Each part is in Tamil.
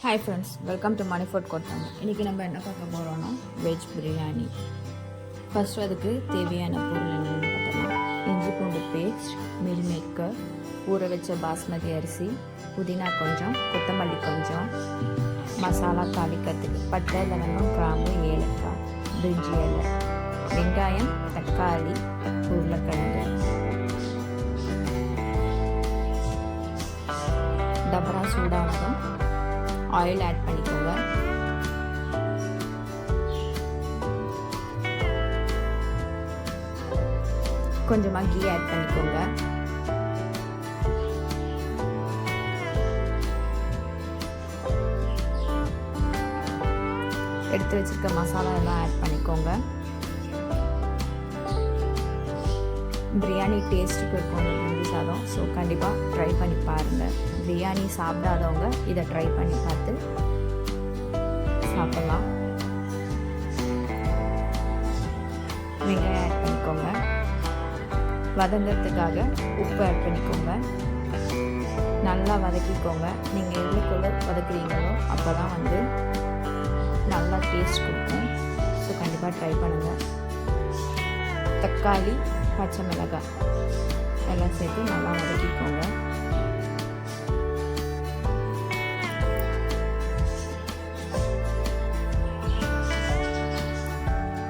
Hi friends, welcome to Mani food கொட்டாங்க. இன்றைக்கி நம்ம என்ன பார்க்க போகிறோன்னா வெஜ் பிரியாணி. ஃபஸ்ட்டு அதுக்கு தேவையான பொருள் என்னென்னு பார்த்தோம்னா இஞ்சி பூண்டு பேஸ்ட், மீல் மேக்கர், ஊற வச்ச பாஸ்மதி அரிசி, புதினா கொஞ்சம், கொத்தமல்லி கொஞ்சம், மசாலா தாளிக்கிறதுக்கு பட்டை, லவங்கம், கிராம்பு, ஏலக்காய், பிரிஞ்சி இலை, வெங்காயம், தக்காளி, உருளைக்கிழங்கு. டபரா சூடானதும் ஆயில் ஆட் பண்ணிக்கோங்க. கொஞ்சமாக கீ ஆட் பண்ணிக்கோங்க. எடுத்து வச்சிருக்க மசாலா எல்லாம் ஆட் பண்ணிக்கோங்க. பிரியாணி டேஸ்ட்டுக்கு இருக்கும் இந்த பிரிஞ்சி சாதம். ஸோ கண்டிப்பாக ட்ரை பண்ணி பாருங்கள். பிரியாணி சாப்பிடாதவங்க இதை ட்ரை பண்ணி பார்த்து சாப்பிட்லாம். வெங்காயம் ஆட் பண்ணிக்கோங்க. வதங்கிறதுக்காக உப்பு ஆட் பண்ணிக்கோங்க. நல்லா வதக்கிக்கோங்க. நீங்கள் எவ்வளோக்குள்ள வதக்குறீங்களோ அப்போ தான் நல்லா டேஸ்ட் கொடுக்கும். ஸோ கண்டிப்பாக ட்ரை பண்ணுங்கள். தக்காளி, பச்சை மிளகாய் எல்லாம் சேர்த்து நல்லா வதக்கிக்கோங்க.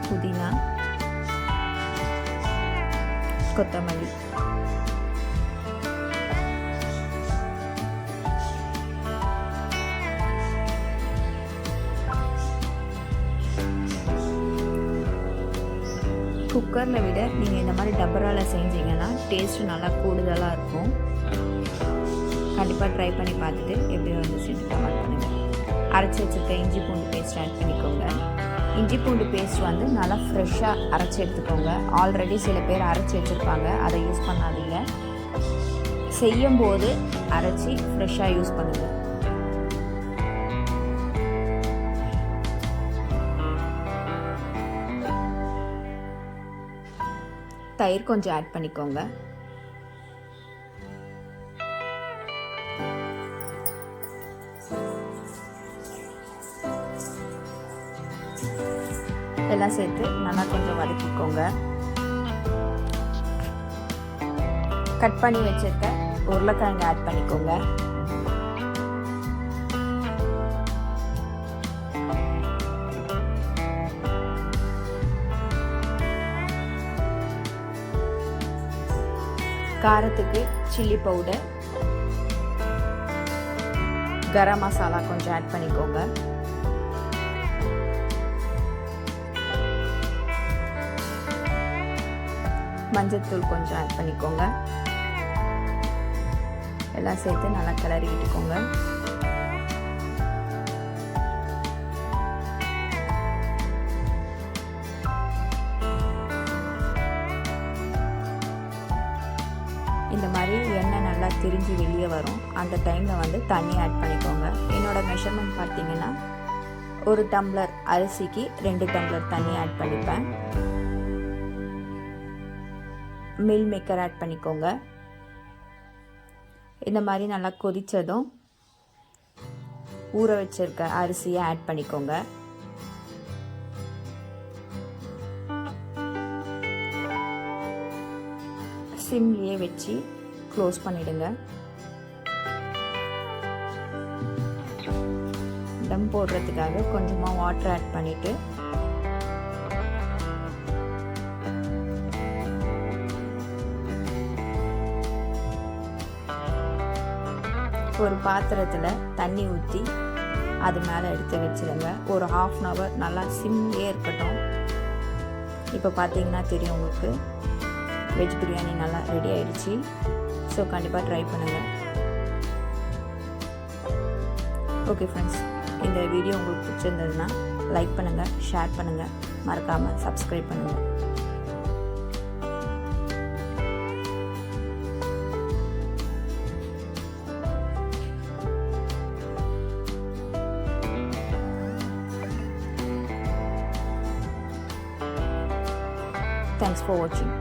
புதினா, கொத்தமல்லி, குக்கரில் விட நீங்கள் இந்த மாதிரி டபராவில் செஞ்சீங்கன்னா டேஸ்ட்டு நல்லா கூடுதலாக இருக்கும். கண்டிப்பாக ட்ரை பண்ணி பார்த்துட்டு எப்படி செஞ்சு கமெண்ட் பண்ணுங்கள். அரைச்சி வச்சுருக்க இஞ்சி பூண்டு பேஸ்ட் ஆட் பண்ணிக்கோங்க. இஞ்சி பூண்டு பேஸ்ட் நல்லா ஃப்ரெஷ்ஷாக அரைச்சி எடுத்துக்கோங்க. ஆல்ரெடி சில பேர் அரைச்சி வச்சுருப்பாங்க, அதை யூஸ் பண்ணாதீங்க. செய்யும்போது அரைச்சி ஃப்ரெஷ்ஷாக யூஸ் பண்ணுங்கள். தயிர் கொஞ்சம் ஆட் பண்ணிக்கோங்க. எல்லாம் சேர்த்து நல்லா கொஞ்சம் வதக்கிக்கோங்க. கட் பண்ணி வச்சிருக்க உருளைக்கிழங்கு ஆட் பண்ணிக்கோங்க. காரத்துக்கு சில்லி பவுடர், கரம் மசாலா கொஞ்சம் ஆட் பண்ணிக்கோங்க. மஞ்சள்தூள் கொஞ்சம் ஆட் பண்ணிக்கோங்க. எல்லாம் சேர்த்து நல்லா கிளறிக்கிட்டுக்கோங்க. இந்த மாதிரி எண்ணெய் நல்லா திரிஞ்சு வெளியே வரும். அந்த டைமில் தண்ணி ஆட் பண்ணிக்கோங்க. என்னோட மெஷர்மெண்ட் பார்த்தீங்கன்னா 1 டம்ளர் அரிசிக்கு 2 டம்ளர் தண்ணி ஆட் பண்ணிப்பேன். மீல் மேக்கர் ஆட் பண்ணிக்கோங்க. இந்த மாதிரி நல்லா கொதித்ததும் ஊற வச்சிருக்க அரிசியை ஆட் பண்ணிக்கோங்க. சிம்லேயே வச்சு க்ளோஸ் பண்ணிடுங்க. தம் போடுறதுக்காக கொஞ்சமாக வாட்டர் ஆட் பண்ணிட்டு ஒரு பாத்திரத்தில் தண்ணி ஊற்றி அது மேலே எடுத்து வச்சுருங்க. ஒரு 1/2 hour நல்லா சிம்லேயே இருக்கட்டும். இப்போ பார்த்தீங்கன்னா தெரியும் உங்களுக்கு வெஜ் பிரியாணி நல்லா ரெடி ஆயிடுச்சு. ஸோ கண்டிப்பாக ட்ரை பண்ணுங்கள். ஓகே ஃப்ரெண்ட்ஸ், இந்த வீடியோ உங்களுக்கு பிடிச்சிருந்ததுன்னா லைக் பண்ணுங்கள், ஷேர் பண்ணுங்கள், மறக்காமல் சப்ஸ்கிரைப் பண்ணுங்கள். Thanks for watching.